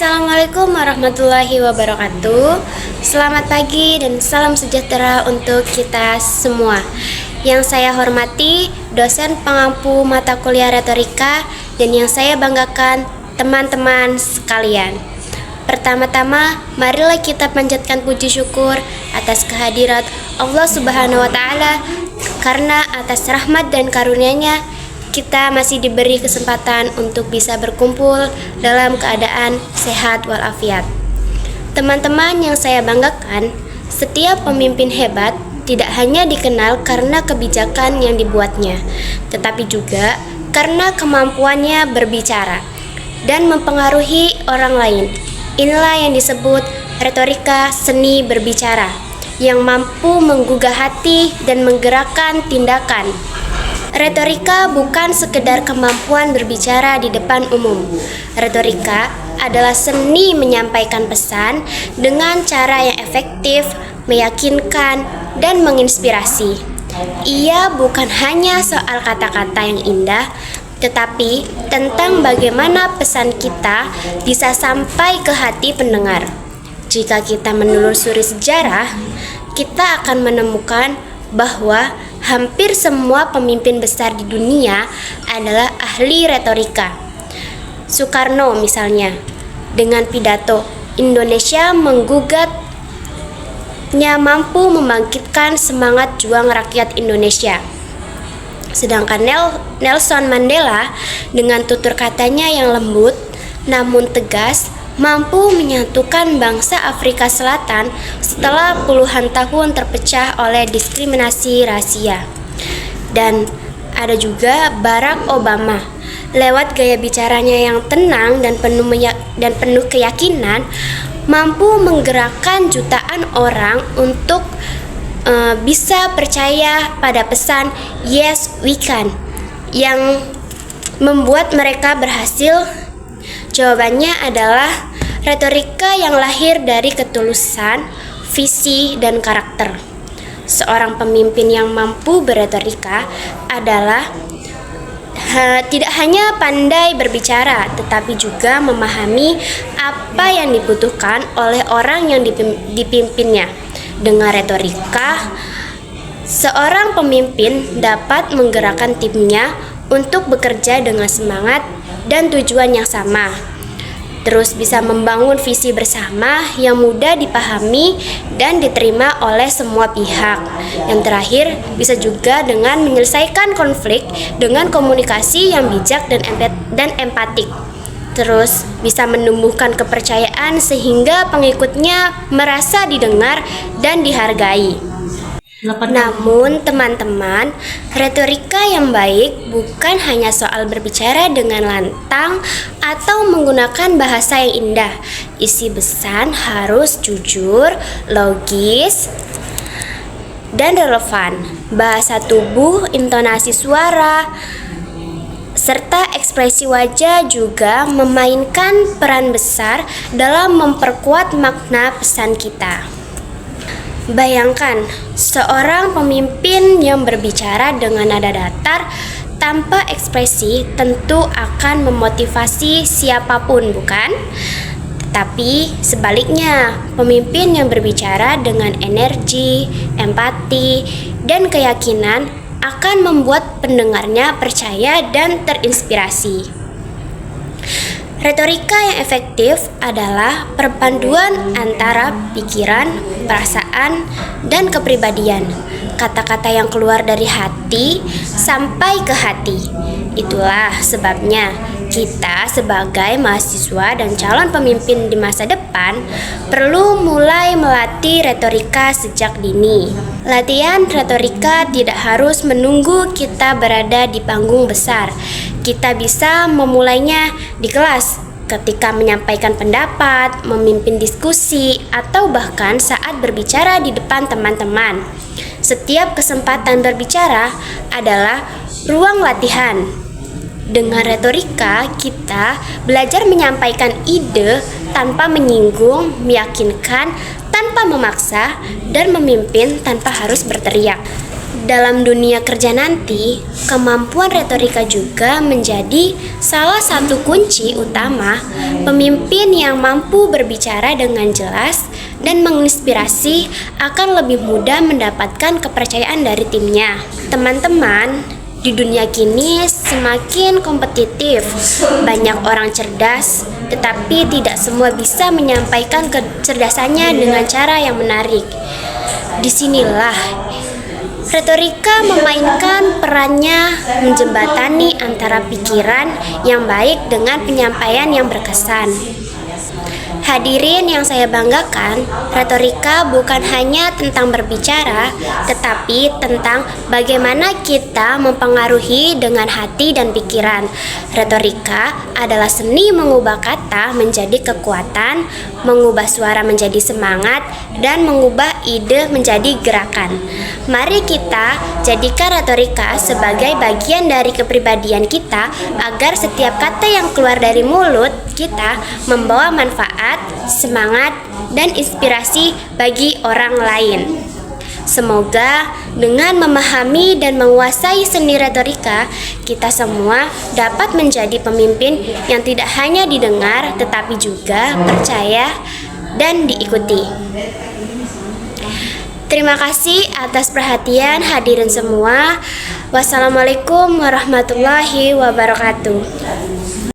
Assalamualaikum warahmatullahi wabarakatuh. Selamat pagi dan salam sejahtera untuk kita semua. Yang saya hormati dosen pengampu mata kuliah retorika dan yang saya banggakan teman-teman sekalian. Pertama-tama, marilah kita panjatkan puji syukur atas kehadirat Allah Subhanahu wa taala karena atas rahmat dan karunia-Nya kita masih diberi kesempatan untuk bisa berkumpul dalam keadaan sehat walafiat. Teman-teman yang saya banggakan, setiap pemimpin hebat tidak hanya dikenal karena kebijakan yang dibuatnya, tetapi juga karena kemampuannya berbicara dan mempengaruhi orang lain. Inilah yang disebut retorika seni berbicara, yang mampu menggugah hati dan menggerakkan tindakan. Retorika bukan sekedar kemampuan berbicara di depan umum. Retorika adalah seni menyampaikan pesan dengan cara yang efektif, meyakinkan, dan menginspirasi. Ia bukan hanya soal kata-kata yang indah, tetapi tentang bagaimana pesan kita bisa sampai ke hati pendengar. Jika kita menelusuri sejarah, kita akan menemukan bahwa hampir semua pemimpin besar di dunia adalah ahli retorika. Soekarno misalnya, dengan pidato Indonesia menggugatnya mampu membangkitkan semangat juang rakyat Indonesia. Sedangkan Nelson Mandela dengan tutur katanya yang lembut namun tegas mampu menyatukan bangsa Afrika Selatan setelah puluhan tahun terpecah oleh diskriminasi rasial. Dan ada juga Barack Obama, lewat gaya bicaranya yang tenang dan penuh keyakinan, mampu menggerakkan jutaan orang untuk bisa percaya pada pesan "Yes, we can" yang membuat mereka berhasil. Jawabannya adalah retorika yang lahir dari ketulusan, visi, dan karakter. Seorang pemimpin yang mampu berretorika adalah tidak hanya pandai berbicara, tetapi juga memahami apa yang dibutuhkan oleh orang yang dipimpinnya. Dengan retorika, seorang pemimpin dapat menggerakkan timnya untuk bekerja dengan semangat dan tujuan yang sama, terus bisa membangun visi bersama yang mudah dipahami dan diterima oleh semua pihak. Yang terakhir, bisa juga dengan menyelesaikan konflik dengan komunikasi yang bijak dan empatik. Terus bisa menumbuhkan kepercayaan sehingga pengikutnya merasa didengar dan dihargai. Namun teman-teman, retorika yang baik bukan hanya soal berbicara dengan lantang atau menggunakan bahasa yang indah. Isi pesan harus jujur, logis, dan relevan. Bahasa tubuh, intonasi suara, serta ekspresi wajah juga memainkan peran besar dalam memperkuat makna pesan kita. Bayangkan, seorang pemimpin yang berbicara dengan nada datar tanpa ekspresi tentu akan memotivasi siapapun, bukan? Tapi sebaliknya, pemimpin yang berbicara dengan energi, empati, dan keyakinan akan membuat pendengarnya percaya dan terinspirasi. Retorika yang efektif adalah perpaduan antara pikiran, perasaan, dan kepribadian. Kata-kata yang keluar dari hati sampai ke hati. Itulah sebabnya kita sebagai mahasiswa dan calon pemimpin di masa depan perlu mulai melatih retorika sejak dini. Latihan retorika tidak harus menunggu kita berada di panggung besar. Kita bisa memulainya di kelas, ketika menyampaikan pendapat, memimpin diskusi, atau bahkan saat berbicara di depan teman-teman. Setiap kesempatan berbicara adalah ruang latihan. Dengan retorika, kita belajar menyampaikan ide tanpa menyinggung, meyakinkan tanpa memaksa, dan memimpin tanpa harus berteriak. dalam dunia kerja nanti, kemampuan retorika juga menjadi salah satu kunci utama pemimpin yang mampu berbicara dengan jelas dan menginspirasi akan lebih mudah mendapatkan kepercayaan dari timnya. Teman-teman, di dunia kini semakin kompetitif. Banyak orang cerdas, tetapi tidak semua bisa menyampaikan kecerdasannya dengan cara yang menarik. Disinilah retorika memainkan perannya menjembatani antara pikiran yang baik dengan penyampaian yang berkesan. Hadirin yang saya banggakan, retorika bukan hanya tentang berbicara, tetapi tentang bagaimana kita mempengaruhi dengan hati dan pikiran. Retorika adalah seni mengubah kata menjadi kekuatan, mengubah suara menjadi semangat, dan mengubah ide menjadi gerakan. Mari kita jadikan retorika sebagai bagian dari kepribadian kita agar setiap kata yang keluar dari mulut kita membawa manfaat, semangat, dan inspirasi bagi orang lain. Semoga dengan memahami dan menguasai seni retorika, kita semua dapat menjadi pemimpin yang tidak hanya didengar tetapi juga percaya dan diikuti. Terima kasih atas perhatian hadirin semua. Wassalamualaikum warahmatullahi wabarakatuh.